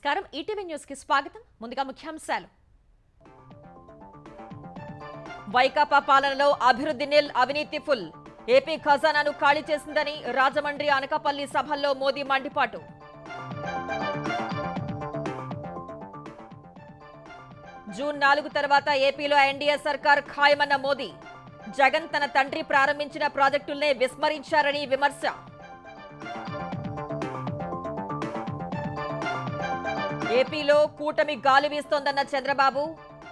నమస్కారం ETV news కి స్వాగతం. ముందుగా ముఖ్యాంశాలు. వైకాపా పాలనలో అభివృద్ధి నిల్, అవినీతి ఫుల్. ఏపీ ఖజానాను ఖాళీ చేసిందని రాజమండ్రి అనకాపల్లి సభల్లో మోదీ మండిపాటు. జూన్ 4 తర్వాత ఏపీలో ఎన్డీఏ సర్కార్ ఖాయమన్న మోదీ. జగన్ తన తండ్రి ప్రారంభించిన ప్రాజెక్టుల్నే విస్మరించారని విమర్శ. ఏపీలో కూటమి గాలి వీస్తోందన్న చంద్రబాబు.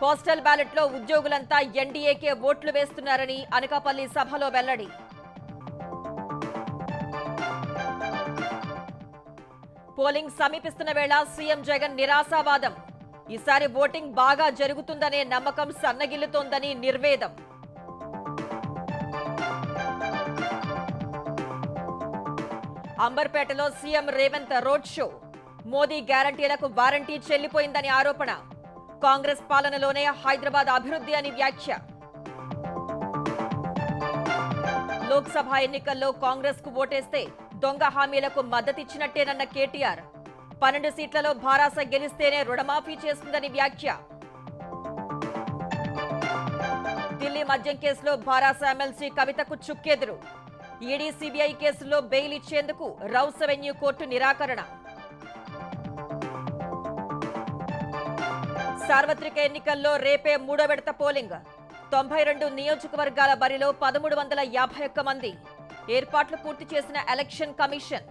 పోస్టల్ బ్యాలెట్ లో ఉద్యోగులంతా ఎన్డీఏకే ఓట్లు వేస్తున్నారని అనకాపల్లి సభలో వెల్లడి. పోలింగ్ సమీపిస్తున్న వేళ సీఎం జగన్ నిరాశావాదం. ఈసారి ఓటింగ్ బాగా జరుగుతుందనే నమ్మకం సన్నగిల్లుతోందని నిర్వేదం. అంబర్పేటలో CM Revanth road show. Modi గ్యారంటీలకు వారంటీ చెల్లిపోయిందని ఆరోపణ. కాంగ్రెస్ పాలనలోనే హైదరాబాద్ అభివృద్ధి అని వ్యాఖ్య. లోక్సభ ఎన్నికల్లో కాంగ్రెస్ కు ఓటేస్తే దొంగ హామీలకు మద్దతిచ్చినట్టేనన్న కేటీఆర్. 12 సీట్లలో భారాస గెలిస్తేనే రుణమాఫీ చేస్తుందని వ్యాఖ్య. ఢిల్లీ మద్యం కేసులో భారాస ఎమ్మెల్సీ కవితకు చుక్కెదురు. ఈడీ సిబిఐ కేసులో బెయిల్ ఇచ్చేందుకు రౌస్ అవెన్యూ కోర్టు నిరాకరణ. సార్వత్రిక ఎన్నికల్లో రేపే 3వ విడత పోలింగ్. 92 నియోజకవర్గాల బరిలో 1351 మంది. ఏర్పాట్లు పూర్తి చేసిన ఎలక్షన్ కమిషన్.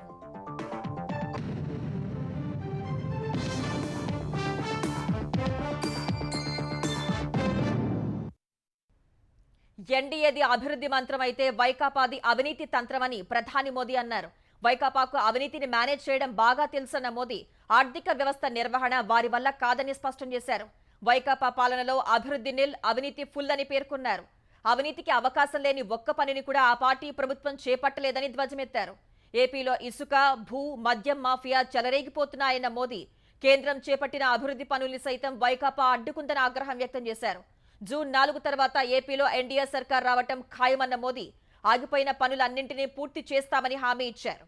ఎన్డీఏది అభివృద్ధి మంత్రం అయితే వైకాపాది అవినీతి తంత్రమని ప్రధాని మోదీ అన్నారు. వైకాపాకు అవినీతిని మేనేజ్ చేయడం బాగా తెలుసన్న మోదీ ఆర్థిక వ్యవస్థ నిర్వహణ వారి వల్ల కాదని స్పష్టం చేశారు. వైకాపా పాలనలో అభివృద్ధి నిల్, అవినీతి ఫుల్ అని పేర్కొన్నారు. అవినీతికి అవకాశం లేని ఒక్క పనిని కూడా ఆ పార్టీ ప్రభుత్వం చేపట్టలేదని ధ్వజమెత్తారు. ఏపీలో ఇసుక, భూ, మద్యం మాఫియా చెలరేగిపోతున్నాయన్న మోదీ కేంద్రం చేపట్టిన అభివృద్ధి పనుల్ని సైతం వైకాపా అడ్డుకుందని ఆగ్రహం వ్యక్తం చేశారు. జూన్ 4 తర్వాత ఏపీలో ఎన్డీఏ సర్కార్ రావటం ఖాయమన్న మోదీ ఆగిపోయిన పనులన్నింటినీ పూర్తి చేస్తామని హామీ ఇచ్చారు.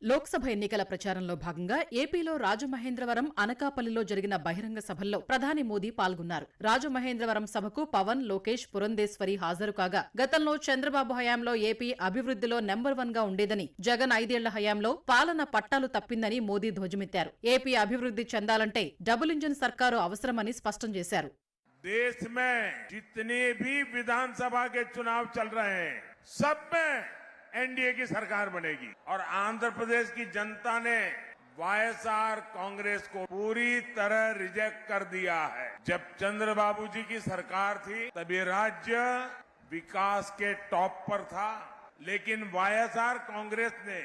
లోక్సభ ఎన్నికల ప్రచారంలో భాగంగా ఏపీలో రాజమహేంద్రవరం, అనకాపల్లిలో జరిగిన బహిరంగ సభల్లో ప్రధాని మోదీ పాల్గొన్నారు. రాజమహేంద్రవరం సభకు పవన్, లోకేష్, పురంధేశ్వరి హాజరు కాగా గతంలో చంద్రబాబు హయాంలో ఏపీ అభివృద్ధిలో నెంబర్ 1 గా ఉండేదని, జగన్ 5 ఏళ్ల హయాంలో పాలన పట్టాలు తప్పిందని మోదీ ధ్వజమెత్తారు. ఏపీ అభివృద్ధి చెందాలంటే డబుల్ ఇంజిన్ సర్కారు అవసరమని స్పష్టం చేశారు. देश में जितने भी विधानसभा के चुनाव चल रहे हैं, सब में एनडीए की सरकार बनेगी और आंध्र प्रदेश की जनता ने वाईएसआर कांग्रेस को पूरी तरह रिजेक्ट कर दिया है. जब चंद्रबाबू जी की सरकार थी तब ये राज्य विकास के टॉप पर था, लेकिन वाईएसआर कांग्रेस ने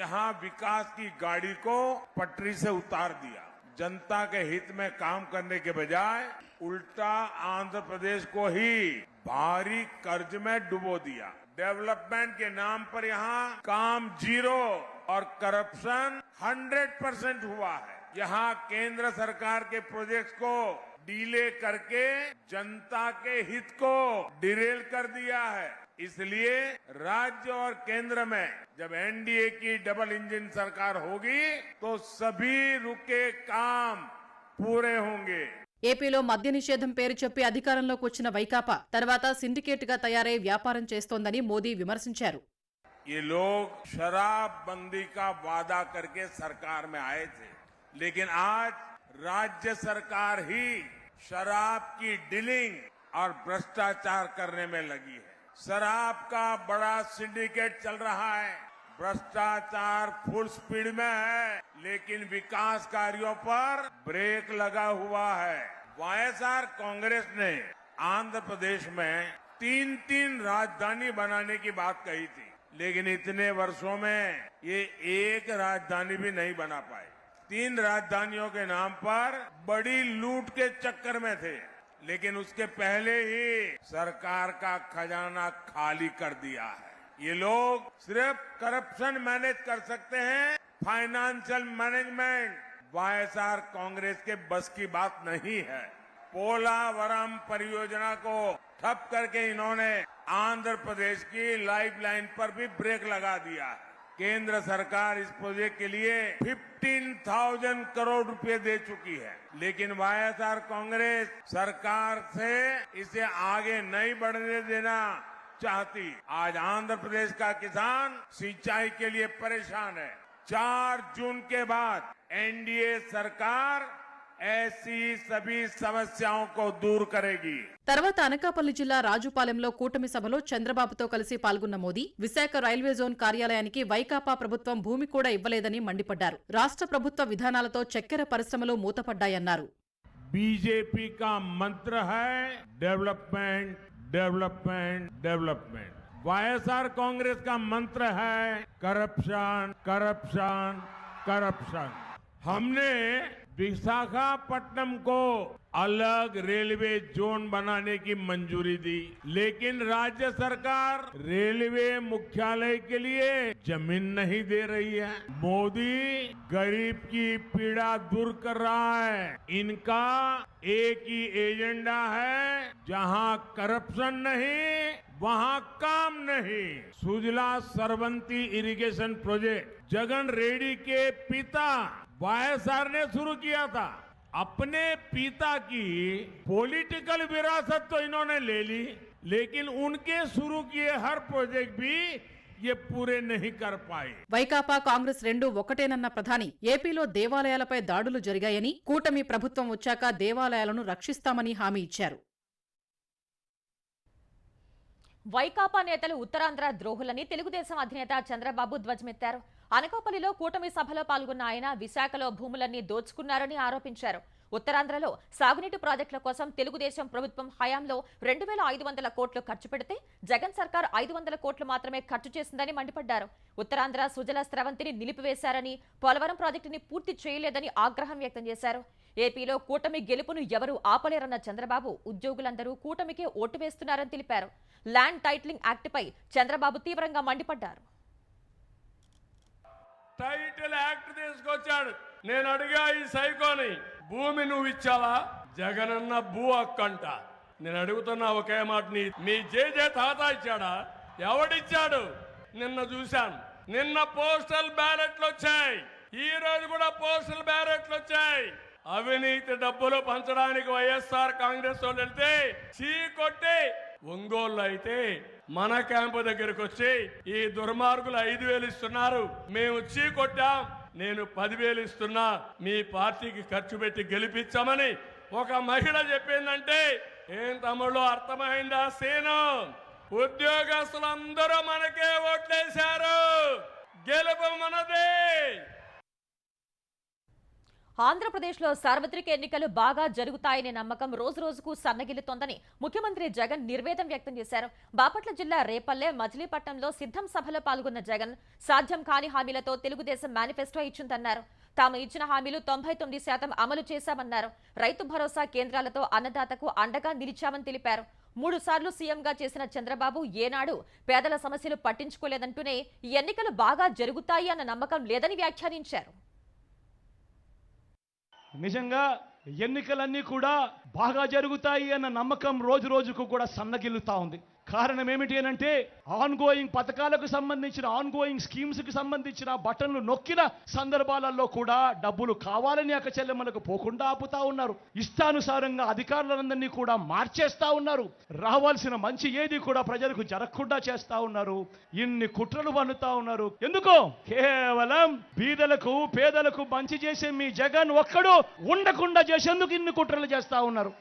यहाँ विकास की गाड़ी को पटरी से उतार दिया. जनता के हित में काम करने के बजाय उल्टा आंध्र प्रदेश को ही भारी कर्ज में डुबो दिया. डेवलपमेंट के नाम पर यहाँ काम 0 और करप्शन 100% हुआ है. यहाँ केंद्र सरकार के प्रोजेक्ट्स को डीले करके जनता के हित को डिरेल कर दिया है. इसलिए राज्य और केंद्र में जब एनडीए की डबल इंजन सरकार होगी तो सभी रुके काम पूरे होंगे. ఏపీలో మద్య నిషేధం పేరు చెప్పి అధికారంలోకి వచ్చిన వైకాపా తర్వాత సిండికేట్ గా తయారై వ్యాపారం చేస్తోందని మోదీ విమర్శించారు. ये लोग शराब बंदी का वादा करके सरकार में आए थे, लेकिन आज राज्य सरकार ही शराब की डीलिंग और भ्रष्टाचार करने में लगी है. शराब का बड़ा सिंडिकेट चल रहा है, भ्रष्टाचार फुल स्पीड में है, लेकिन विकास कार्यों पर ब्रेक लगा हुआ है. वाईएसआर कांग्रेस ने आंध्र प्रदेश में 3 राजधानी बनाने की बात कही थी, लेकिन इतने वर्षों में ये एक राजधानी भी नहीं बना पाए. 3 राजधानियों के नाम पर बड़ी लूट के चक्कर में थे, लेकिन उसके पहले ही सरकार का खजाना खाली कर दिया है. ये लोग सिर्फ करप्शन मैनेज कर सकते हैं, फाइनेंशियल मैनेजमेंट वाईएसआर कांग्रेस के बस की बात नहीं है. पोलावरम परियोजना को ठप करके इन्होंने आंध्र प्रदेश की लाइफलाइन पर भी ब्रेक लगा दिया है. केंद्र सरकार इस प्रोजेक्ट के लिए 15,000 करोड़ रुपए दे चुकी है, लेकिन वाईएसआर कांग्रेस सरकार से इसे आगे नहीं बढ़ने देना चाहती। आज आंध्र प्रदेश का किसान सिंचाई के लिए परेशान है। 4 जून के बाद एनडीए सरकार ऐसी सभी समस्याओं को दूर करेगी। తర్వాత అనకాపల్లి జిల్లా రాజుపాలెంలో కూటమి సభలో చంద్రబాబుతో కలిసి పాల్గొన్న మోదీ విశాఖ రైల్వే జోన్ కార్యాలయానికి వైకాపా ప్రభుత్వం భూమి కూడా ఇవ్వలేదని మండిపడ్డారు. రాష్ట్ర ప్రభుత్వ విధానాలతో చక్కెర పరిశ్రమలు మూతపడ్డాయన్నారు. बीजेपी का मंत्र है development development development. YSR Congress का मंत्र है करप्शन करप्शन करप्शन। हमने विशाखापट्टनम को अलग रेलवे जोन बनाने की मंजूरी दी, लेकिन राज्य सरकार रेलवे मुख्यालय के लिए जमीन नहीं दे रही है। मोदी गरीब की पीड़ा दूर कर रहा है। इनका एक ही एजेंडा है, जहां करप्शन नहीं वहां काम नहीं। सुजला सरवंती इरिगेशन प्रोजेक्ट जगन रेड्डी के पिता वाईएसआर ने शुरू किया था। अपने पिता की पॉलिटिकल विरासत तो इन्होंने ले ली, लेकिन उनके शुरू किए हर प्रोजेक्ट भी ये पूरे नहीं कर पाए। వైకాపా కాంగ్రెస్ రెండు ఒకటేనన్న ప్రధాని ఏపీలో దేవాలయాలపై దాడులు జరిగాయని, కూటమి ప్రభుత్వం వచ్చాక దేవాలయాలను రక్షిస్తామని హామీ ఇచ్చారు. వైకాపా నేతలు ఉత్తరాంధ్ర ద్రోహులని తెలుగుదేశం అధినేత చంద్రబాబు ధ్వజమెత్తారు. అనకాపల్లిలో కూటమి సభలో పాల్గొన్న ఆయన విశాఖలో భూములన్నీ దోచుకున్నారని ఆరోపించారు. ఉత్తరాంధ్రలో సాగునీటి ప్రాజెక్టుల కోసం తెలుగుదేశం ప్రభుత్వం హయాంలో 2,500 కోట్లు ఖర్చు పెడితే జగన్ సర్కార్ 500 కోట్లు మాత్రమే ఖర్చు చేసిందని మండిపడ్డారు. ఉత్తరాంధ్ర సుజల స్రవంతిని నిలిపివేశారని, పోలవరం ప్రాజెక్టుని పూర్తి చేయలేదని ఆగ్రహం వ్యక్తం చేశారు. ఏపీలో కూటమి గెలుపును ఎవరూ ఆపలేరన్న చంద్రబాబు ఉద్యోగులందరూ కూటమికే ఓటు వేస్తున్నారని తెలిపారు. ల్యాండ్ టైటిలింగ్ యాక్ట్పై చంద్రబాబు తీవ్రంగా మండిపడ్డారు. టైటిల్ యాక్ట్ తీసుకొచ్చాడు. నేను అడిగా ఈ సైకోని, భూమి నువ్వు ఇచ్చావా? జగనన్న భూ హక్కంట. నేను అడుగుతున్నా ఒకే మాట, మీ జేజే తాత ఇచ్చాడా? ఎవడిచ్చాడు? నిన్న చూశాను. నిన్న పోస్టల్ బ్యాలెట్లు వచ్చాయి, ఈ రోజు కూడా పోస్టల్ బ్యాలెట్లు వచ్చాయి. అవినీతి డబ్బులు పంచడానికి వైఎస్ఆర్ కాంగ్రెస్ వాళ్ళు వెళ్తే చీ కొట్టి, ఒంగోలు అయితే మన క్యాంపు దగ్గరకు వచ్చి ఈ దుర్మార్గులు 5,000 ఇస్తున్నారు, మేము చీ కొట్టాం, నేను 10,000 ఇస్తున్నా, మీ పార్టీకి ఖర్చు పెట్టి గెలిపించామని ఒక మహిళ చెప్పిందంటే ఏం తమ్ముళ్ళు అర్థమైందా? సీను ఉద్యోగస్తులందరూ మనకే ఓట్లేశారు, గెలుపు మనదే. ఆంధ్రప్రదేశ్లో సార్వత్రిక ఎన్నికలు బాగా జరుగుతాయనే నమ్మకం రోజురోజుకు సన్నగిల్లుతోందని ముఖ్యమంత్రి జగన్ నిర్వేదం వ్యక్తం చేశారు. బాపట్ల జిల్లా రేపల్లె, మజిలీపట్నంలో సిద్ధం సభలో పాల్గొన్న జగన్ సాధ్యం కాని హామీలతో తెలుగుదేశం మేనిఫెస్టో ఇచ్చిందన్నారు. తాము ఇచ్చిన హామీలు 99% అమలు చేశామన్నారు. రైతు భరోసా కేంద్రాలతో అన్నదాతకు అండగా నిలిచామని తెలిపారు. 3 సార్లు సీఎంగా చేసిన చంద్రబాబు ఏనాడు పేదల సమస్యలు పట్టించుకోలేదంటూనే ఈ ఎన్నికలు బాగా జరుగుతాయి అన్న నమ్మకం లేదని వ్యాఖ్యానించారు. నిజంగా ఎన్నికలన్నీ కూడా బాగా జరుగుతాయి అన్న నమ్మకం రోజు రోజుకు కూడా సన్నగిల్లుతా ఉంది. కారణం ఏమిటి అంటే ఆన్గోయింగ్ పథకాలకు సంబంధించిన, ఆన్గోయింగ్ స్కీమ్స్ కి సంబంధించిన బటన్లు నొక్కిన సందర్భాలలో కూడా డబ్బులు కావాలని అక్క చెల్లెమ్మలకు పోకుండా ఆపుతా ఉన్నారు. ఇష్టానుసారంగా అధికారులందరినీ కూడా మార్చేస్తా ఉన్నారు. రావాల్సిన మంచి ఏది కూడా ప్రజలకు జరగకుండా చేస్తా ఉన్నారు. ఇన్ని కుట్రలు పన్నుతా ఉన్నారు. ఎందుకో కేవలం బీదలకు పేదలకు మంచి చేసే మీ జగన్ ఒక్కడు ఉండకుండా చేసేందుకు ఇన్ని కుట్రలు చేస్తా ఉన్నారు.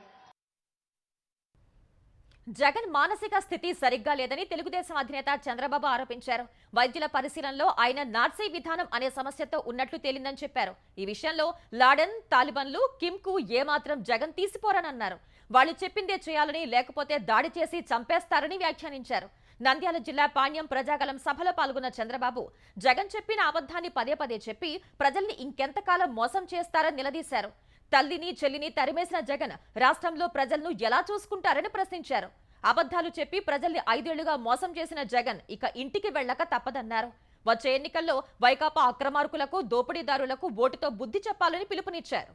జగన్ మానసిక స్థితి సరిగ్గా లేదని తెలుగుదేశం అధినేత చంద్రబాబు ఆరోపించారు. వైద్యుల పరిశీలనలో ఆయన నాట్సీ విధానం అనే సమస్యతో ఉన్నట్లు తేలిందని చెప్పారు. ఈ విషయంలో లాడెన్, తాలిబాన్లు, కిమ్కు ఏమాత్రం జగన్ తీసిపోరనన్నారు. వాళ్ళు చెప్పిందే చేయాలని, లేకపోతే దాడి చేసి చంపేస్తారని వ్యాఖ్యానించారు. నంద్యాల జిల్లా పాణ్యం ప్రజాగలం సభలో పాల్గొన్న చంద్రబాబు జగన్ చెప్పిన అబద్ధాన్ని పదే పదే చెప్పి ప్రజల్ని ఇంకెంతకాలం మోసం చేస్తారని నిలదీశారు. తల్లిని చెల్లిని తరిమేసిన జగన్ రాష్ట్రంలో ప్రజలను ఎలా చూసుకుంటారని ప్రశ్నించారు. అబద్ధాలు చెప్పి ప్రజల్ని 5 ఏళ్లుగా మోసం చేసిన జగన్ ఇక ఇంటికి వెళ్ళక తప్పదన్నారు. వచ్చే ఎన్నికల్లో వైకాపా అక్రమార్కులకు, దోపిడీదారులకు ఓటుతో బుద్ధి చెప్పాలని పిలుపునిచ్చారు.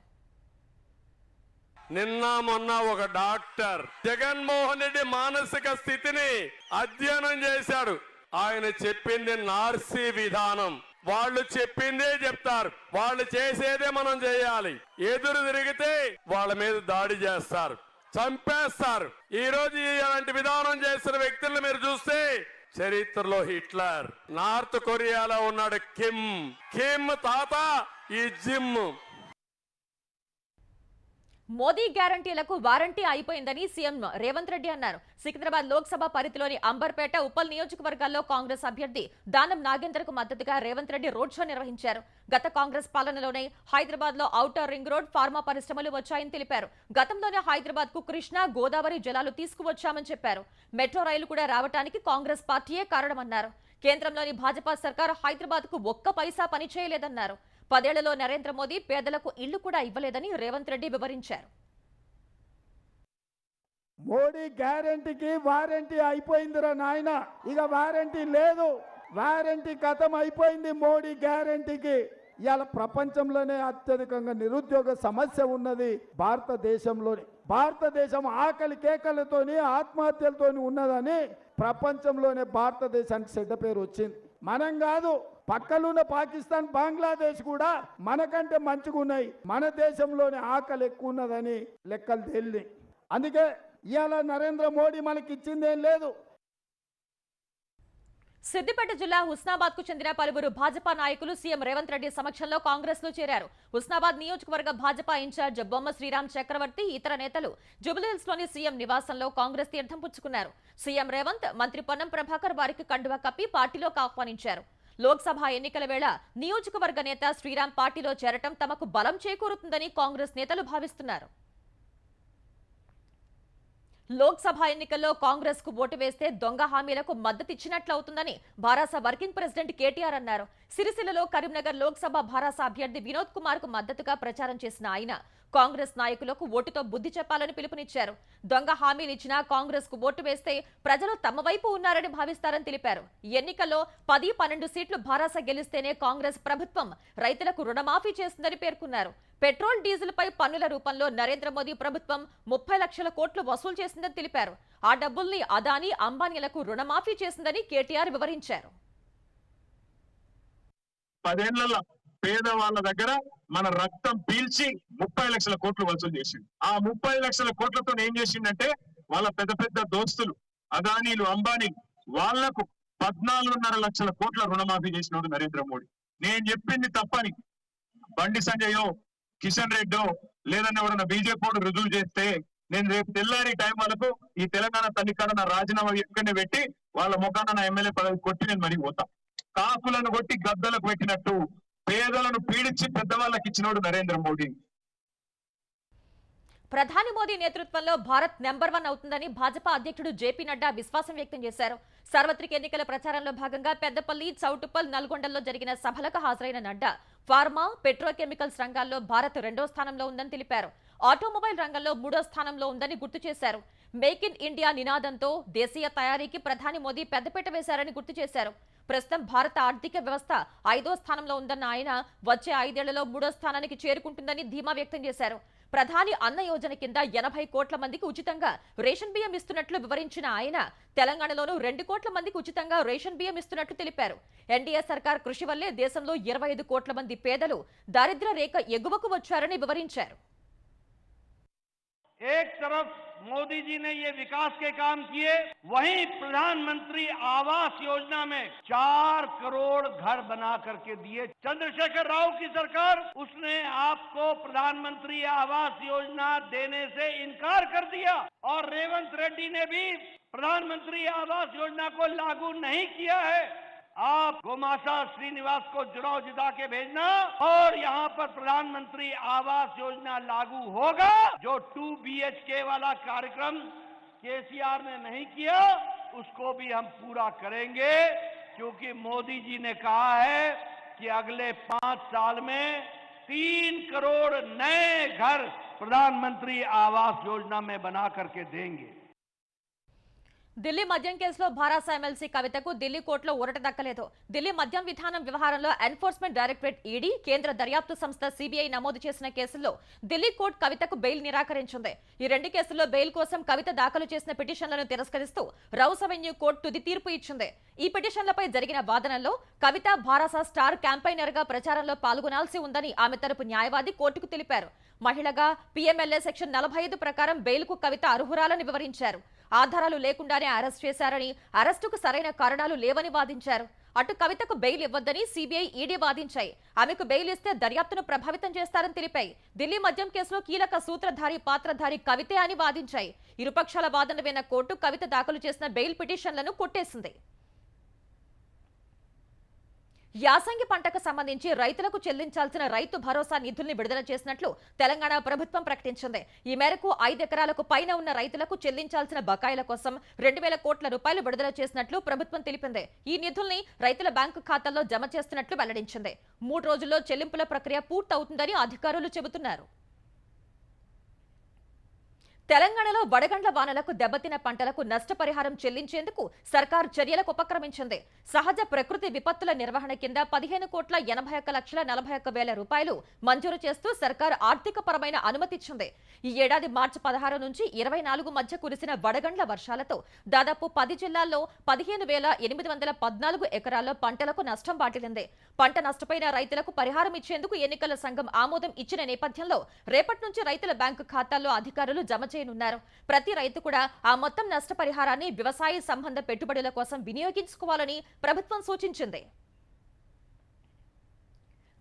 నిన్న మొన్న ఒక డాక్టర్ జగన్మోహన్ రెడ్డి మానసిక స్థితిని అధ్యయనం చేశాడు. ఆయన చెప్పింది నార్సీ విధానం. వాళ్ళు చెప్పిందే చెప్తారు, వాళ్ళు చేసేదే మనం చేయాలి. ఎదురు తిరిగితే వాళ్ళ మీద దాడి చేస్తారు, చంపేస్తారు. ఈ రోజు ఇలాంటి విధానం చేసిన వ్యక్తులను మీరు చూస్తే చరిత్రలో హిట్లర్, నార్త్ కొరియాలో ఉన్నాడు కిమ్ తాత ఈ జిమ్. మోదీ గ్యారంటీలకు వారంటీ అయిపోయిందని సీఎం రేవంత్ రెడ్డి అన్నారు. సికింద్రాబాద్ లోక్సభ పరిధిలోని అంబర్పేట, ఉప్పల్ నియోజకవర్గాల్లో కాంగ్రెస్ అభ్యర్థి దానం నాగేందర్కు మద్దతుగా రేవంత్ రెడ్డి రోడ్ షో నిర్వహించారు. గత కాంగ్రెస్ పాలనలోనే హైదరాబాద్ లో ఔటర్ రింగ్ రోడ్, ఫార్మా పరిశ్రమలు వచ్చాయని తెలిపారు. గతంలోనే హైదరాబాద్ కు కృష్ణా, గోదావరి జలాలు తీసుకువచ్చామని చెప్పారు. మెట్రో రైలు కూడా రావడానికి కాంగ్రెస్ పార్టీయే కారణమన్నారు. కేంద్రంలోని భాజపా సర్కార్ హైదరాబాద్ కు ఒక్క పైసా పని చేయలేదన్నారు. 10 ఏళ్లలో నరేంద్ర మోదీ పేదలకు ఇళ్లు కూడా ఇవ్వలేదని రేవంత్ రెడ్డి వివరించారు. మోడీ గ్యారంటీకి వారంటీ అయిపోయిందిరా నాయన, ఇక వారంటీ లేదు, వారంటీ ఖతం అయిపోయింది మోడీ గ్యారంటీకి. ఇవాళ ప్రపంచంలోనే అత్యధికంగా నిరుద్యోగ సమస్య ఉన్నది భారతదేశంలోని. భారతదేశం ఆకలి కేకలతోని ఆత్మహత్యలతోని ఉన్నదని ప్రపంచంలోనే భారతదేశానికి చెడ్డ పేరు వచ్చింది. మనం కాదు, పక్కలున్న పాకిస్తాన్, బంగ్లాదేశ్ కూడా మనకంటే మంచిగా ఉన్నాయి. మన దేశంలోనే ఆకలి ఎక్కువ ఉన్నదని లెక్కలు తేలి. అందుకే ఇవాళ నరేంద్ర మోడీ మనకి ఇచ్చిందేం లేదు. సిద్దిపేట జిల్లా హుస్నాబాద్ కు చెందిన పలువురు భాజపా నాయకులు సీఎం రేవంత్ రెడ్డి సమక్షంలో కాంగ్రెస్ లో చేరారు. హుస్నాబాద్ నియోజకవర్గ భాజపా ఇన్ఛార్జ్ బొమ్మ శ్రీరామ్ చక్రవర్తి, ఇతర నేతలు జుబిలీహిల్స్ లోని సీఎం నివాసంలో కాంగ్రెస్ తీర్థం పుచ్చుకున్నారు. సీఎం రేవంత్, మంత్రి పొన్నం ప్రభాకర్ వారికి కండువా కప్పి పార్టీలోకి ఆహ్వానించారు. లోక్సభ ఎన్నికల వేళ నియోజకవర్గ నేత శ్రీరామ్ పార్టీలో చేరటం తమకు బలం చేకూరుతుందని కాంగ్రెస్ నేతలు భావిస్తున్నారు. లోక్సభ ఎన్నికల్లో కాంగ్రెస్ కు ఓటు వేస్తే దొంగ హామీలకు మద్దతిచ్చినట్లవుతుందని భారాస వర్కింగ్ ప్రెసిడెంట్ కేటీఆర్ అన్నారు. సిరిసిల్లలో కరీంనగర్ లోక్సభ భారాస అభ్యర్థి వినోద్ కుమార్ కు మద్దతుగా ప్రచారం చేసిన ఆయన కాంగ్రెస్ నాయకులకు ఓటుతో బుద్ధి చెప్పాలని పిలుపునిచ్చారు. దొంగ హామీలు ఇచ్చినా కాంగ్రెస్ కు ఓటు వేస్తే ప్రజలు తమ వైపు ఉన్నారని భావిస్తారని తెలిపారు. ఎన్నికల్లో 10-12 సీట్లు భారాస గెలిస్తేనే కాంగ్రెస్ ప్రభుత్వం రైతులకు రుణమాఫీ చేస్తుందని పేర్కొన్నారు. పెట్రోల్, డీజిల్ పై పన్నుల రూపంలో నరేంద్ర మోదీ ప్రభుత్వం 30 లక్షల కోట్లు వసూలు చేసిందని తెలిపారు. ఆ డబ్బుల్ని అదానీ, అంబానీలకు రుణమాఫీ చేసిందని కేటీఆర్ వివరించారు. 10 ఏళ్లలో పేదవాళ్ళ దగ్గర మన రక్తం పీల్చి 30 లక్షల కోట్లు వసూలు చేసింది. ఆ 30 లక్షల కోట్లతో ఏం చేసిందంటే వాళ్ళ పెద్ద పెద్ద దోస్తులు అదానీలు, అంబానీ వాళ్లకు 14.5 లక్షల కోట్ల రుణమాఫీ చేసినాడు నరేంద్ర మోడీ. నేను చెప్పింది తప్పని బండి సంజయో, కిషన్ రెడ్డో లేదన్నా ఎవరన్నా బీజేపీ రుజువు చేస్తే నేను రేపు తెల్లారి టైం వరకు ఈ తెలంగాణ తల్లికాడ నా రాజీనామా ఎక్కడనే పెట్టి వాళ్ళ ముఖాన నా ఎమ్మెల్యే పదవి కొట్టి నేను మరి పోతా. కాపులను కొట్టి గద్దలకు పెట్టినట్టు పేదలను పీడించి పెద్దవాళ్ళకి ఇచ్చినోడు నరేంద్ర మోడీ. ప్రధాని మోదీ నేతృత్వంలో భారత్ నెంబర్ 1 అవుతుందని భాజపా అధ్యక్షుడు జేపీ నడ్డా విశ్వాసం వ్యక్తం చేశారు. సార్వత్రిక ఎన్నికల ప్రచారంలో భాగంగా పెద్దపల్లి, చౌటుప్పల్, నల్గొండలో జరిగిన సభలకు హాజరైన నడ్డా ఫార్మా, పెట్రోకెమికల్స్ రంగాల్లో భారత్ 2వ స్థానంలో ఉందని తెలిపారు. ఆటోమొబైల్ రంగంలో 3వ స్థానంలో ఉందని గుర్తు చేశారు. మేక్ ఇన్ ఇండియా నినాదంతో దేశీయ తయారీకి ప్రధాని మోదీ పెద్దపీట వేశారని గుర్తు చేశారు. ప్రస్తుతం భారత ఆర్థిక వ్యవస్థ 5వ స్థానంలో ఉందన్న ఆయన వచ్చే 5 ఏళ్లలో 3వ స్థానానికి చేరుకుంటుందని ధీమా వ్యక్తం చేశారు. ప్రధాని అన్న యోజన కింద 80 కోట్ల మందికి ఉచితంగా రేషన్ బియ్యం ఇస్తున్నట్లు వివరించిన ఆయన తెలంగాణలోనూ 2 కోట్ల మందికి ఉచితంగా రేషన్ బియ్యం ఇస్తున్నట్లు తెలిపారు. ఎన్డీఏ సర్కార్ కృషి వల్లే దేశంలో 25 కోట్ల మంది పేదలు దారిద్ర్య రేఖ ఎగువకు వచ్చారని వివరించారు. एक तरफ मोदी जी ने ये विकास के काम किए, वहीं प्रधानमंत्री आवास योजना में 4 करोड़ घर बना करके दिए. चंद्रशेखर राव की सरकार, उसने आपको प्रधानमंत्री आवास योजना देने से इनकार कर दिया और रेवंत रेड्डी ने भी प्रधानमंत्री आवास योजना को लागू नहीं किया है. आप गोमासा श्रीनिवास को चुनाव जिता के भेजना और यहाँ पर प्रधानमंत्री आवास योजना लागू होगा. जो 2 BHK वाला कार्यक्रम केसीआर ने नहीं किया, उसको भी हम पूरा करेंगे, क्योंकि मोदी जी ने कहा है कि अगले 5 साल में 3 करोड़ नए घर प्रधानमंत्री आवास योजना में बना करके देंगे. ఢిల్లీ మద్యం కేసులో భారాస ఎమ్మెల్సీ కవితకు ఢిల్లీ కోర్టులో ఊరట దక్కలేదు. ఢిల్లీ మద్యం విధానం వ్యవహారంలో ఎన్ఫోర్స్మెంట్ డైరెక్టరేట్ ఈడీ, కేంద్ర దర్యాప్తు సంస్థ సిబిఐ నమోదు చేసిన కేసుల్లో ఢిల్లీ కోర్టు కవితకు బెయిల్ నిరాకరించింది. ఈ రెండు కేసుల్లో బెయిల్ కోసం కవిత దాఖలు చేసిన పిటిషన్లను తిరస్కరిస్తూ రౌస్ అవెన్యూ కోర్టు తుది తీర్పు ఇచ్చింది. ఈ పిటిషన్లపై జరిగిన వాదనల్లో కవిత భారాస స్టార్ క్యాంపైనర్ గా ప్రచారంలో పాల్గొనాల్సి ఉందని ఆమె తరపు న్యాయవాది కోర్టుకు తెలిపారు. మహిళగా పిఎంఎల్ఏ సెక్షన్ 45 ప్రకారం బెయిల్కు కవిత అర్హురాలని వివరించారు. ఆధారాలు లేకుండానే అరెస్ట్ చేశారని, అరెస్టుకు సరైన కారణాలు లేవని వాదించారు. అటు కవితకు బెయిల్ ఇవ్వొద్దని సిబిఐ, ఈడీ వాదించాయి. ఆమెకు బెయిల్ ఇస్తే దర్యాప్తును ప్రభావితం చేస్తారని తెలిపాయి. ఢిల్లీ మద్యం కేసులో కీలక సూత్రధారి, పాత్రధారి కవితే అని వాదించాయి. ఇరుపక్షాల వాదన విన్న కోర్టు కవిత దాఖలు చేసిన బెయిల్ పిటిషన్లను కొట్టేసింది. యాసంగి పంటకు సంబంధించి రైతులకు చెల్లించాల్సిన రైతు భరోసా నిధుల్ని విడుదల చేసినట్లు తెలంగాణ ప్రభుత్వం ప్రకటించింది. ఈ మేరకు 5 ఎకరాలకు పైన ఉన్న రైతులకు చెల్లించాల్సిన బకాయిల కోసం 2,000 కోట్ల రూపాయలు విడుదల చేసినట్లు ప్రభుత్వం తెలిపింది. ఈ నిధుల్ని రైతుల బ్యాంకు ఖాతాల్లో జమ చేస్తున్నట్లు వెల్లడించింది. 3 రోజుల్లో చెల్లింపుల ప్రక్రియ పూర్తవుతుందని అధికారులు చెబుతున్నారు. తెలంగాణలో వడగండ్ల వానలకు దెబ్బతిన్న పంటలకు నష్టపరిహారం చెల్లించేందుకు సర్కార్ చర్యలకు ఉపక్రమించింది. సహజ ప్రకృతి విపత్తుల నిర్వహణ కింద 15,81,41,40,000 రూపాయలు మంజూరు చేస్తూ సర్కార్ ఆర్థిక పరమైన అనుమతిచ్చింది. ఈ ఏడాది మార్చి 16 నుంచి 24 మధ్య కురిసిన వడగండ్ల వర్షాలతో దాదాపు 10 జిల్లాల్లో 15,814 ఎకరాల్లో పంటలకు నష్టం వాటిల్లింది. పంట నష్టపోయిన రైతులకు పరిహారం ఇచ్చేందుకు ఎన్నికల సంఘం ఆమోదం ఇచ్చిన నేపథ్యంలో రేపటి నుంచి రైతుల బ్యాంకు ఖాతాల్లో అధికారులు జమ చేయనున్నారు. ప్రతి రైతు కూడా ఆ మొత్తం నష్టపరిహారాన్ని వ్యవసాయ సంబంధ పెట్టుబడుల కోసం వినియోగించుకోవాలని ప్రభుత్వం సూచించింది.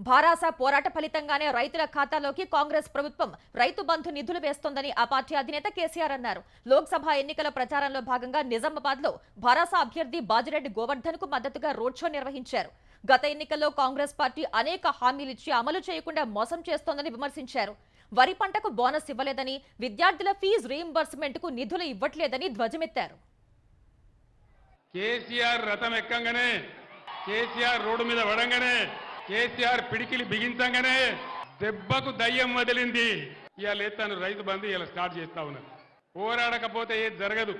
భారాస పోరాట ఫలితంగానే రైతుల ఖాతాలోకి కాంగ్రెస్ ప్రభుత్వం రైతు బంధు నిధులు వేస్తోందని ఆ పార్టీ అధినేత కేసీఆర్ అన్నారు. లోక్సభ ఎన్నికల ప్రచారంలో భాగంగా నిజామాబాద్ లో భారాస అభ్యర్థి బాజిరెడ్డి గోవర్ధన్ కు మద్దతుగా రోడ్ షో నిర్వహించారు. గత ఎన్నికల్లో కాంగ్రెస్ పార్టీ అనేక హామీలిచ్చి అమలు చేయకుండా మోసం చేస్తోందని విమర్శించారు. వరి పంటకు బోనస్ ఇవ్వలేదని, విద్యార్థుల ఫీజు రీయింబర్స్మెంట్ కు నిధులు ఇవ్వట్లేదని ధ్వజమెత్తారు. కేసీఆర్ రథం ఎక్కంగానే, కేసీఆర్ రోడ్డు మీద పడంగానే, కేసీఆర్ పిడికిలి బిగించంగానే దెబ్బకు దయ్యం వదిలింది. ఇవాళ తను రైతు బంధు ఇలా స్టార్ట్ చేస్తా ఉన్నారు. పోరాడకపోతే ఏది జరగదు.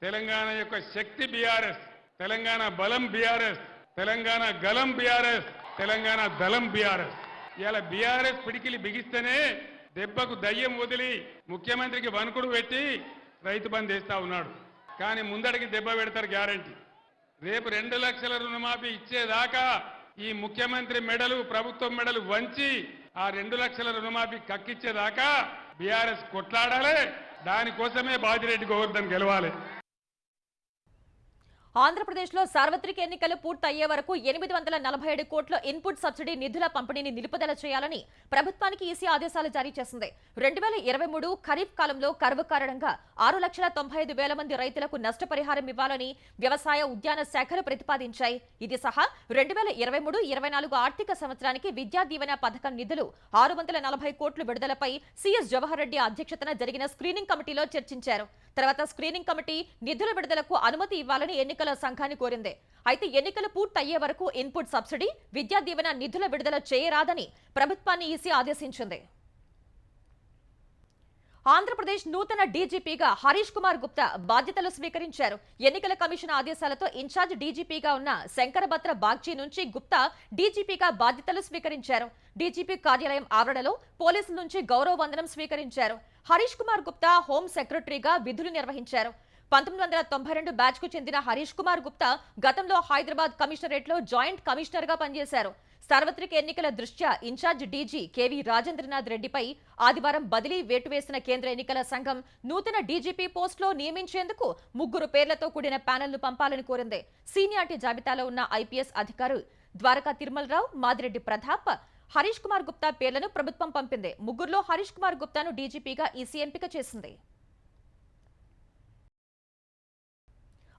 తెలంగాణ యొక్క శక్తి బీఆర్ఎస్, తెలంగాణ బలం బీఆర్ఎస్, తెలంగాణ గలం బీఆర్ఎస్, తెలంగాణ దళం బీఆర్ఎస్. ఇవాళ బీఆర్ఎస్ పిడికిలి బిగిస్తేనే దెబ్బకు దయ్యం వదిలి ముఖ్యమంత్రికి వణుకుడు పెట్టి రైతు బంధు వేస్తా ఉన్నాడు. కానీ ముందడికి దెబ్బ పెడతారు గ్యారంటీ. రేపు 2 లక్షల రుణమాఫీ ఇచ్చేదాకా ఈ ముఖ్యమంత్రి మెడలు, ప్రభుత్వం మెడలు వంచి ఆ 2 లక్షల రుణమాఫీ కక్కిచ్చేదాకా బీఆర్ఎస్ కొట్లాడాలి. దానికోసమే బాజిరెడ్డి గోవర్ధన్ గెలవాలి. ఆంధ్రప్రదేశ్లో సార్వత్రిక ఎన్నికలు పూర్తయ్యే వరకు 847 కోట్ల ఇన్పుట్ సబ్సిడీ నిధుల పంపిణీని నిలుపుదల చేయాలని ప్రభుత్వానికి ఈసీ ఆదేశాలు జారీ చేసింది. 2023 ఖరీఫ్ కాలంలో కరువు కారణంగా 6,95,000 మంది రైతులకు నష్టపరిహారం ఇవ్వాలని వ్యవసాయ, ఉద్యాన శాఖలు ప్రతిపాదించాయి. ఇది సహా 2023-24 ఆర్థిక సంవత్సరానికి విద్యా దీవెన పథకం నిధులు 640 కోట్లు విడుదలపై సీఎస్ జవహర్ రెడ్డి అధ్యక్షతన జరిగిన స్క్రీనింగ్ కమిటీలో చర్చించారు. తర్వాత స్క్రీనింగ్ కమిటీ నిధుల విడుదలకు అనుమతి ఇవ్వాలని ఎన్నికల సంఘాన్ని కోరింది. అయితే ఎన్నికలు పూర్తయ్యే వరకు ఇన్పుట్ సబ్సిడీ, విద్యా దీవెన నిధుల విడుదల చేయరాదని ప్రభుత్వాన్ని ఈసీ ఆదేశించింది. ఆంధ్రప్రదేశ్ నూతన డీజీపీగా హరీష్ కుమార్ గుప్తా బాధ్యతలు స్వీకరించారు. ఎన్నికల కమిషన్ ఆదేశాలతో ఇన్ఛార్జ్ డీజీపీగా ఉన్న శంకరభద్ర బాగ్చి నుంచి గుప్తా డీజీపీగా బాధ్యతలు స్వీకరించారు. డీజీపీ కార్యాలయం ఆవరణలో పోలీసుల నుంచి గౌరవ వందనం స్వీకరించారు. హరీష్ కుమార్ గుప్తా హోం సెక్రటరీగా విధులు నిర్వహించారు. 1992 బ్యాచ్ కు చెందిన హరీష్ కుమార్ గుప్తా గతంలో హైదరాబాద్ కమిషనరేట్ లో జాయింట్ కమిషనర్ గా పనిచేశారు. సార్వత్రిక ఎన్నికల దృష్ట్యా ఇన్ఛార్జ్ డీజీ కేవీ రాజేంద్రనాథ్ రెడ్డిపై ఆదివారం బదిలీ వేటు వేసిన కేంద్ర ఎన్నికల సంఘం నూతన డీజీపీ పోస్టులో నియమించేందుకు 3 పేర్లతో కూడిన ప్యానెల్ను పంపాలని కోరింది. సీనియారిటీ జాబితాలో ఉన్న ఐపీఎస్ అధికారులు ద్వారకా తిరుమలరావు, మాదిరెడ్డి ప్రతాప్, హరీష్ కుమార్ గుప్తా పేర్లను ప్రభుత్వం పంపింది. 3లో హరీష్ కుమార్ గుప్తాను డీజీపీగా ఈసీ ఎంపిక చేసింది.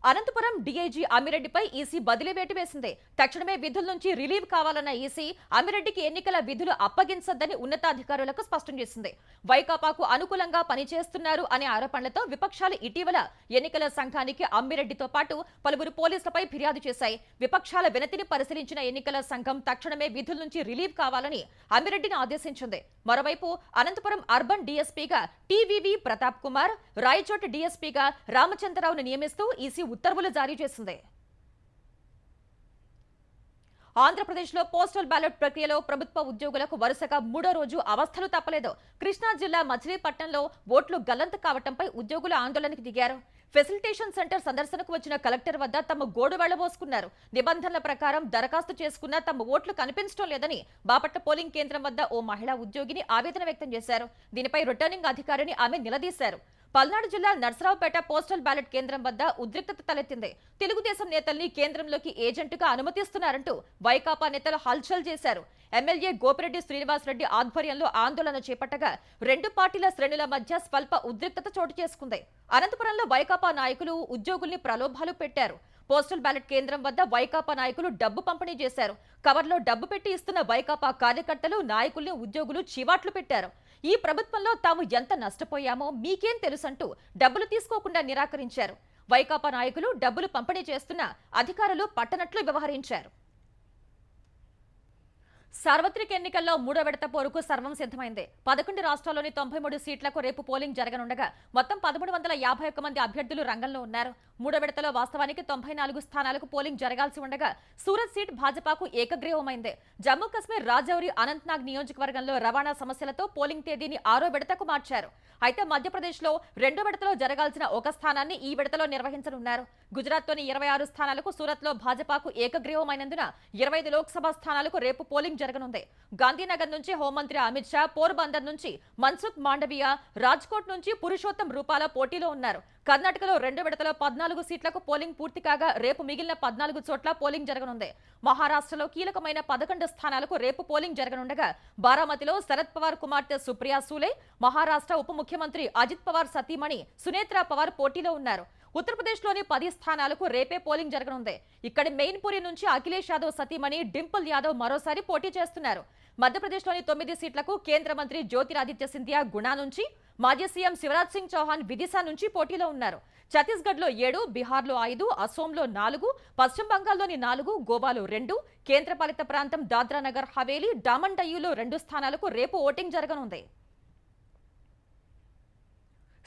అనంతపురం డీఐజీ అమ్మిరెడ్డిపై ఈసీ బదిలీ వేటు వేసింది. తక్షణమే విధుల నుంచి రిలీవ్ కావాలన్న ఈసీ అమ్మిరెడ్డికి ఎన్నికల విధులు అప్పగించొద్దని ఉన్నతాధికారులకు స్పష్టం చేసింది. వైకాపాకు అనుకూలంగా పనిచేస్తున్నారు అనే ఆరోపణలతో విపక్షాలు ఇటీవల ఎన్నికల సంఘానికి అమ్మిరెడ్డితో పాటు పలువురు పోలీసులపై ఫిర్యాదు చేశాయి. విపక్షాల వినతిని పరిశీలించిన ఎన్నికల సంఘం తక్షణమే విధుల నుంచి రిలీవ్ కావాలని అమ్మిరెడ్డిని ఆదేశించింది. మరోవైపు అనంతపురం అర్బన్ డీఎస్పీగా టీవీవీ ప్రతాప్ కుమార్, రాయచోటి డీఎస్పీగా రామచంద్రరావును నియమిస్తూ ఈసీ ఉత్తర్వులు జారీ చేసింది. ఆంధ్రప్రదేశ్లో పోస్టల్ బ్యాలెట్ ప్రక్రియలో ప్రభుత్వ ఉద్యోగులకు వరుసగా 3వ రోజు అవస్థలు తప్పలేదు. కృష్ణా జిల్లా మచిలీపట్నంలో ఓట్లు గల్లంతు కావడంపై ఉద్యోగులు ఆందోళనకు దిగారు. ఫెసిలిటేషన్ సెంటర్ సందర్శనకు వచ్చిన కలెక్టర్ వద్ద తమ గోడు వెళ్లబోసుకున్నారు. నిబంధనల ప్రకారం దరఖాస్తు చేసుకున్న తమ ఓట్లు కనిపించడం లేదని బాపట్ల పోలింగ్ కేంద్రం వద్ద ఓ మహిళా ఉద్యోగిని ఆవేదన వ్యక్తం చేశారు. దీనిపై రిటర్నింగ్ అధికారిని ఆమె నిలదీశారు. పల్నాడు జిల్లా నర్సరావుపేట పోస్టల్ బ్యాలెట్ కేంద్రం వద్ద ఉద్రిక్తత తలెత్తింది. తెలుగుదేశం నేతల్ని కేంద్రంలోకి ఏజెంటుగా అనుమతిస్తున్నారంటూ వైకాపా నేతలు హల్చల్ చేశారు. ఎమ్మెల్యే గోపిరెడ్డి శ్రీనివాసరెడ్డి ఆధ్వర్యంలో ఆందోళన చేపట్టగా రెండు పార్టీల శ్రేణుల మధ్య స్వల్ప ఉద్రిక్తత చోటు చేసుకుంది. అనంతపురంలో వైకాపా నాయకులు ఉద్యోగుల్ని ప్రలోభాలు పెట్టారు. పోస్టల్ బ్యాలెట్ కేంద్రం వద్ద వైకాపా నాయకులు డబ్బు పంపిణీ చేశారు. కవర్లో డబ్బు పెట్టి ఇస్తున్న వైకాపా కార్యకర్తలు నాయకుల్ని ఉద్యోగులు చివాట్లు పెట్టారు. ఈ ప్రభుత్వంలో తాము ఎంత నష్టపోయామో మీకేం తెలుసంటూ డబ్బులు తీసుకోకుండా నిరాకరించారు. వైకాపా నాయకులు డబ్బులు పంపిణీ చేస్తున్న అధికారులు పట్టనట్లు వ్యవహరించారు. సార్వత్రిక ఎన్నికల్లో 3వ విడత పోరుకు సర్వం సిద్ధమైంది. 11 రాష్ట్రాల్లోని 93 సీట్లకు రేపు పోలింగ్ జరగనుండగా మొత్తం 1351 మంది అభ్యర్థులు రంగంలో ఉన్నారు. 3వ విడతలో వాస్తవానికి 94 స్థానాలకు పోలింగ్ జరగాల్సి ఉండగా సూరత్ సీట్ భాజపాకు ఏకగ్రీవమైంది. జమ్మూ కశ్మీర్ రాజౌరి అనంతనాగ్ నియోజకవర్గంలో రవాణా సమస్యలతో పోలింగ్ తేదీని 6వ విడతకు మార్చారు. అయితే మధ్యప్రదేశ్లో 2వ విడతలో జరగాల్సిన ఒక స్థానాన్ని ఈ విడతలో నిర్వహించనున్నారు. గుజరాత్లోని 26 స్థానాలకు సూరత్లో భాజపాకు ఏకగ్రీవమైనందున 25 లోక్సభ స్థానాలకు రేపు పోలింగ్ జరగనుంది. గాంధీనగర్ నుంచి హోంమంత్రి అమిత్ షా, పోర్బందర్ నుంచి మన్సుఖ్ మాండవియా, రాజ్కోట్ నుంచి పురుషోత్తం రూపాల పోటీలో ఉన్నారు. కర్ణాటకలో 2వ విడతలో 14 సీట్లకు పోలింగ్ పూర్తి కాగా రేపు మిగిలిన 14 చోట్ల పోలింగ్ జరగనుంది. మహారాష్ట్రలో కీలకమైన 11 స్థానాలకు రేపు పోలింగ్ జరగనుండగా బారామతిలో శరద్ పవార్ కుమార్తె సుప్రియా సూలే, మహారాష్ట్ర ఉప ముఖ్యమంత్రి అజిత్ పవార్ సతీమణి సునేత్రా పవార్ పోటీలో ఉన్నారు. ఉత్తరప్రదేశ్లోని 10 స్థానాలకు రేపే పోలింగ్ జరగనుంది. ఇక్కడి మెయిన్పురి నుంచి అఖిలేష్ యాదవ్ సతీమణి డింపుల్ యాదవ్ మరోసారి పోటీ చేస్తున్నారు. మధ్యప్రదేశ్లోని 9 సీట్లకు కేంద్ర మంత్రి జ్యోతిరాదిత్య సింధియా గుణా నుంచి, మాజీ సీఎం శివరాజ్ సింగ్ చౌహాన్ విదిశా నుంచి పోటీలో ఉన్నారు. ఛత్తీస్గఢ్లో 7, బీహార్లో 5, అసోంలో 4, పశ్చిమ బంగాల్లోని 4, గోవాలో 2, కేంద్రపాలిత ప్రాంతం దాద్రా నగర్ హవేలీ, డామన్ డయ్యూలో 2 స్థానాలకు రేపు ఓటింగ్ జరగనుంది.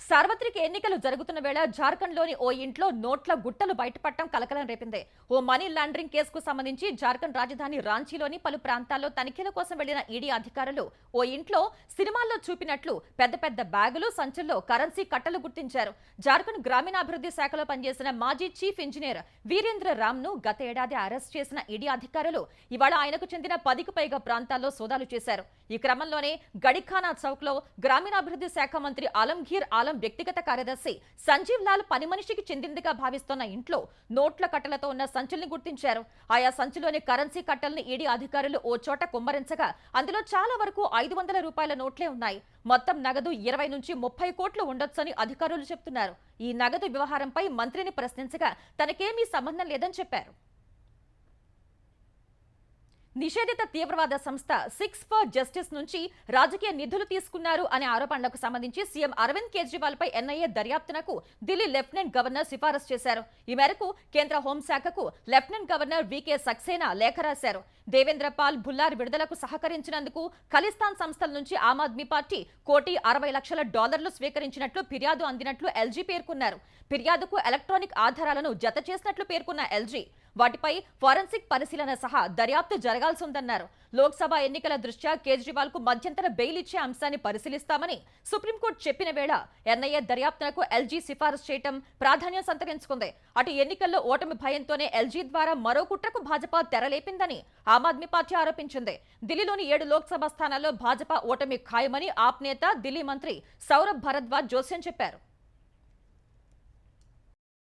సార్వత్రిక ఎన్నికలు జరుగుతున్న వేళ జార్ఖండ్లోని ఓ ఇంట్లో నోట్ల గుట్టలు బయటపడటం కలకలం రేపింది. ఓ మనీ లాండరింగ్ కేసుకు సంబంధించి జార్ఖండ్ రాజధాని రాంచీలోని పలు ప్రాంతాల్లో తనిఖీల కోసం వెళ్లిన ఈడీ అధికారులు ఓ ఇంట్లో సినిమాల్లో చూపినట్లు పెద్ద పెద్ద బ్యాగులు, సంచుల్లో కరెన్సీ కట్టలు గుర్తించారు. జార్ఖండ్ గ్రామీణాభివృద్ధి శాఖలో పనిచేసిన మాజీ చీఫ్ ఇంజనీర్ వీరేంద్ర రామ్ను గత ఏడాది అరెస్ట్ చేసిన ఈడీ అధికారులు ఇవాళ ఆయనకు చెందిన 10కు పైగా ప్రాంతాల్లో సోదాలు చేశారు. ఈ క్రమంలోనే గడిఖానా చౌక్లో గ్రామీణాభివృద్ధి శాఖ మంత్రి ఆలంఘీర్ ఆలం వ్యక్తిగత కార్యదర్శి సంజీవ్ లాల్ పని మనిషికి చెందిందిగా భావిస్తున్న ఇంట్లో నోట్ల కట్టలతో ఉన్న సంచుల్ని గుర్తించారు. ఆయా సంచులోని కరెన్సీ కట్టల్ని ఈడీ అధికారులు ఓ చోట కుమ్మరించగా అందులో చాలా వరకు 500 రూపాయల నోట్లే ఉన్నాయి. మొత్తం నగదు 20 నుంచి 30 కోట్లు ఉండొచ్చని అధికారులు చెబుతున్నారు. ఈ నగదు వ్యవహారంపై మంత్రిని ప్రశ్నించగా తనకేమీ సంబంధం లేదని చెప్పారు. నిషేధిత తీవ్రవాద సంస్థ 6 ఫర్ జస్టిస్ నుంచి రాజకీయ నిధులు తీసుకున్నారు అనే ఆరోపణలకు సంబంధించి సీఎం అరవింద్ కేజ్రీవాల్ పై ఎన్ఐఏ దర్యాప్తునకు ఢిల్లీ లెఫ్టినెంట్ గవర్నర్ సిఫారసు చేశారు. ఈ మేరకు కేంద్ర హోంశాఖకు లెఫ్టినెంట్ గవర్నర్ వీకే సక్సేనా లేఖ రాశారు. దేవేంద్ర పాల్ భుల్లార్ విడుదలకు సహకరించినందుకు ఖలిస్తాన్ సంస్థల నుంచి ఆమ్ ఆద్మీ పార్టీ $1,60,00,000 స్వీకరించినట్లు ఫిర్యాదు అందినట్లు ఎల్జీ పేర్కొన్నారు. ఫిర్యాదుకు ఎలక్ట్రానిక్ ఆధారాలను జత చేసినట్లు పేర్కొన్న ఎల్జీ వాటిపై ఫోరెన్సిక్ పరిశీలన సహా దర్యాప్తు జరగాల్సి ఉందన్నారు. లోక్సభ ఎన్నికల దృష్ట్యా కేజ్రీవాల్ కు మధ్యంతర బెయిల్ ఇచ్చే అంశాన్ని పరిశీలిస్తామని సుప్రీంకోర్టు చెప్పిన వేళ ఎన్ఐఏ దర్యాప్తునకు ఎల్జీ సిఫారసు చేయడం ప్రాధాన్యం సంతరించుకుంది. అటు ఎన్నికల్లో ఓటమి భయంతోనే ఎల్జీ ద్వారా మరో కుట్రకు భాజపా తెరలేపిందని ఆమ్ ఆద్మీ పార్టీ ఆరోపించింది. ఢిల్లీలోని 7 లోక్సభ స్థానాల్లో భాజపా ఓటమి ఖాయమని ఆప్ నేత ఢిల్లీ మంత్రి సౌరభ్ భరద్వాజ్ జోస్యం చెప్పారు.